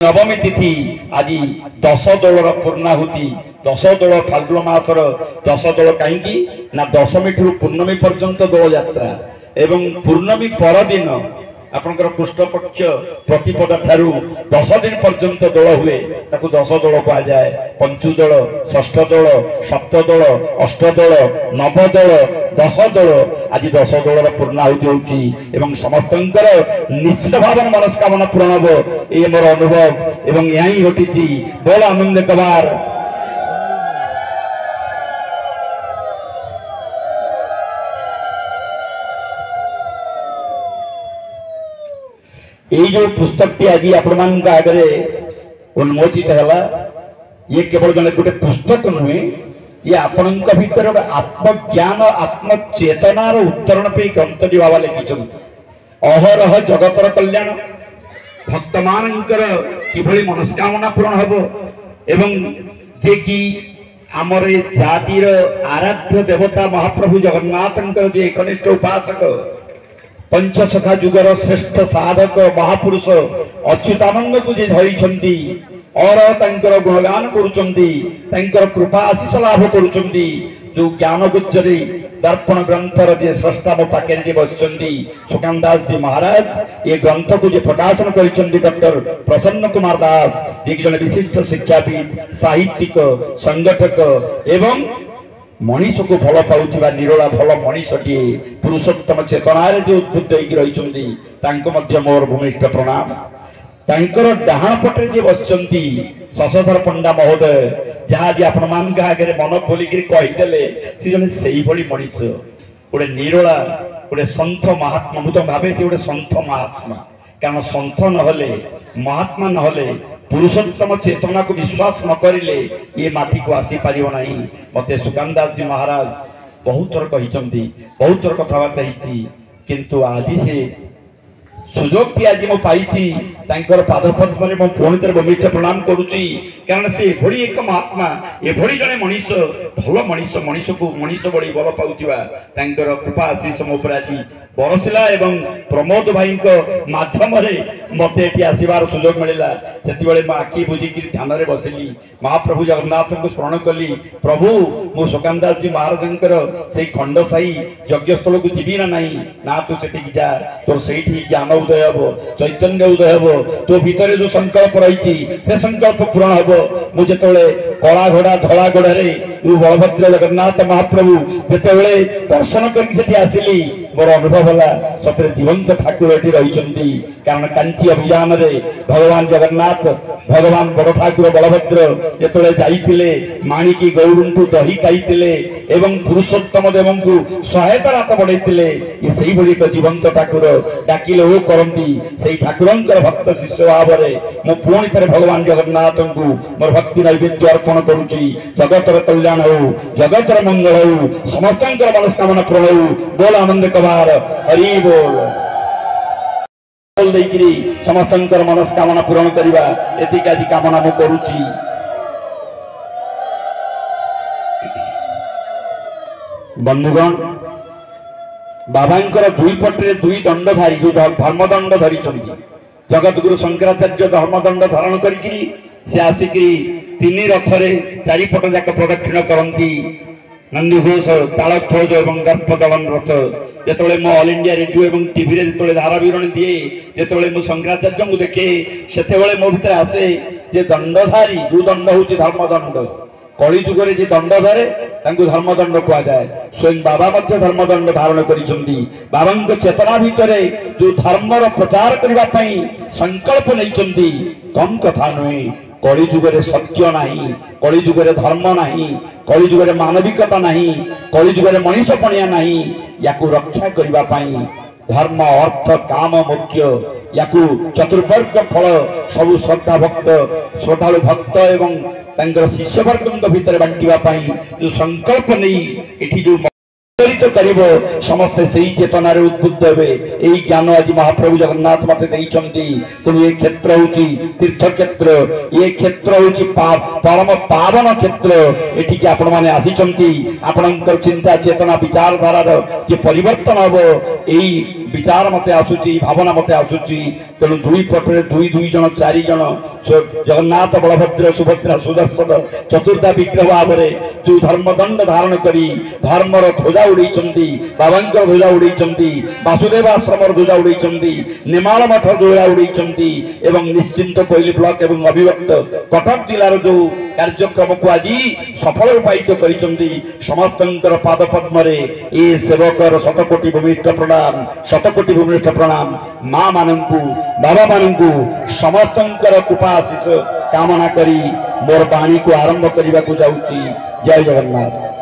नवमी तिथि आज 10 दौलर पूर्णाहुति 10 दौल फाल्गुन मासर 10 दौल कहीं ना दशमी ठू पूर्णमी पर्यंत दौल यात्रा एवं पूर्णमी परदिन आपंकर पृष्ठपक्ष प्रतिपद ठारू 10 दिन पर्यंत दौल हुए ताकू 10 दौल कह जाए पंचु दौल षष्ठ दौल सप्त दौल अष्ट दौल नव दौल 10 दौल आज 10 दौलर पूर्णाहुति होती समस्त निश्चित भाव मनस्कामना पूरण हम ये मोर अनुभव एवं यहाँ ही घटी बोल आनंद कबार ये जो पुस्तक टी आज आपण आगे उन्मोचित है ये केवल जन गोटे पुस्तक नुहे ये आपण भीतर आत्मज्ञान आत्मचेतनार उत्तरण पे ग्रंथ बाबा लिखिं अहरह जगतर कल्याण भक्त मानकर किभली मनस्कामना पूरण हम एवं जे कि आमर जातिर आराध्य देवता महाप्रभु जगन्नाथ जे एकनिष्ठ उपासक पंचसखा जुगर श्रेष्ठ साधक महापुरुष अच्युतानंद को जे धरी और तंकर गुणगान कर कृपा आशीष लाभ कर जो ज्ञान गुज्जरी दर्पण ग्रंथर जे स्रष्टा मो पाखे जे बस सुकाम दास जी महाराज ये ग्रंथ को जे प्रकाशन कर डॉक्टर प्रसन्न कुमार दास जे जन विशिष्ट शिक्षाविद साहित्यिक संगठक एवं मनीष को भल पाउथिबा निरोला भल मनीषटीए पुरुषोत्तम चेतनार जो उद्बुद्ध होती मोर भूमिष्ठ प्रणाम तांकर डाहाण पटे जे बसचंती शशधर पंडा महोदय जहाँ जे आपण मान आगे मन खोलिक कहीदेले सी जन से मनीष गोटे निरोला गोटे सन्थ महात्मा मुझे भावे सी गोटे सन्थ महात्मा कारण सन्थ नहले महात्मा नहले पुरुषोत्तम चेतना को विश्वास न करिले ये माटी को आसी पारिबो नाही मते सुकाम दास जी महाराज बहुत थर कहिचंती बहुत थर कथबार्ता होती किंतु आज से सुजोग भी आज मु पाई पादपद्म में पुणी थे भूमिष्ठ प्रणाम करुच्ची कारण से एभली एक महात्मा एभली जड़े मनीष भल मनीष मनीष को मनीष बड़ी बल पाउथिबा तांकर कृपा आशीष मो पर आज बरसिला एवं प्रमोद भाई माध्यम मत ये आसबार सुजोग मिलला से मो आखि बुझिक ध्यान में बसिली महाप्रभु जगन्नाथ को स्मरण कली प्रभु मु सुकाम दास जी महाराज से खंड साई यज्ञस्थल को जीवी ना तू से जा तोर से ज्ञान उदय हम चैतन्य उदय हम तो भितर जो संकल्प रही से संकल्प पूरण हम मुझे कला घोड़ा धला घोड़े बलभद्र जगन्नाथ महाप्रभु जिते दर्शन करके आसिली मोर अनुभव है सतरे जीवंत ठाकुर ये रही कारण कांची अभियान रे भगवान जगन्नाथ भगवान बड़ ठाकुर बलभद्र जिते जाइए माणिकी गौरु दही खाई एवं पुरुषोत्तम देव को सहायता हाथ बढ़ाई ये से एक जीवंत ठाकुर डाकिले वो करती से ठाकुर भक्त शिष्य भाव में मु पुणी थे भगवान जगन्नाथ को मोर भक्ति नैवेद्य अर्पण करुच्ची जगतर कल्याण हो जगतर मंगल हो समस्त मनस्कामना पूर्ण हो बोल आनंद कबार हरि बोल समस्त मनस्कामना पूरण करवा एतिक आज कामना मु करुच्ची बंधुगण बाबांकर दुई पटे दुई दंडधारी जो धर्मदंड धरी जगत गुरु शंकराचार्य धर्मदंड धारण करी से आसिक तीन रथरे चारिपट जाक प्रदक्षिण करती नंदी घोष तालध्वज और गर्भ दलन रथ जिते मो ऑल इंडिया रेडियो और टीवी जो धारा विवरण दिए जिते मु शंकराचार्य को देखे से मो भीतर आसे जे दंडधारी जो दंड हूँ धर्मदंड कली जुगे जी दंड धरे धर्मदंड कह जाए स्वयं बाबा धर्मदंड धारण करिसेंती बाबा चेतना भितर जो धर्मर प्रचार करने संकल्प नहीं कम कथा नुहे कली जुगे सत्य नहीं कली जुगे धर्म नहीं कली जुगे मानविकता नहीं कली जुगे मनीषपणिया नहीं या रक्षा करने धर्म अर्थ काम मुख्य या चतुर्वर्ग फल सब श्रद्धा भक्त श्रद्धालु भक्त एवं शिष्यवर्ग भितर बांटापी जो संकल्प नहीं जो कर समस्ते से चेतनार उद्बुद्ध हे यही ज्ञान आज महाप्रभु जगन्नाथ मत तेणु ये क्षेत्र हूँ तीर्थ क्षेत्र ये क्षेत्र हूँ परम पावन क्षेत्र एठिक आपण मैंने आसी आपणकर चिंता चेतना विचारधारार कि परिवर्तन हम यही विचार मते आसुची भावना मते आसुची तेणु दुई पटरे दुई दुई जन चारि जन जगन्नाथ बलभद्र सुभद्रा सुदर्शन चतुर्धा विग्रह भाव जो धर्मदंड धारण करी धर्मर ध्वजा उड़े बाबांकर ध्वजा उड़े वासुदेव आश्रम ध्वजा उड़े निमाल मठ ध्वजा उड़े एवं निश्चिंत कोइली ब्लॉक एवं अभिव्यक्त कटक जिलार जो कार्यक्रम को आज सफल रूपायित करिसेंती समस्तंकर पाद पद्म रे ए सेवकर शतकोटी भूमिष्ठ प्रणाम शतकोटी भूमिष्ठ प्रणाम मां मानंकु बाबा मानंकु समस्तंकर कृपा आशीष कामना करी मोर बाणी को आरंभ करने को जाऊँगी। जय जगन्नाथ।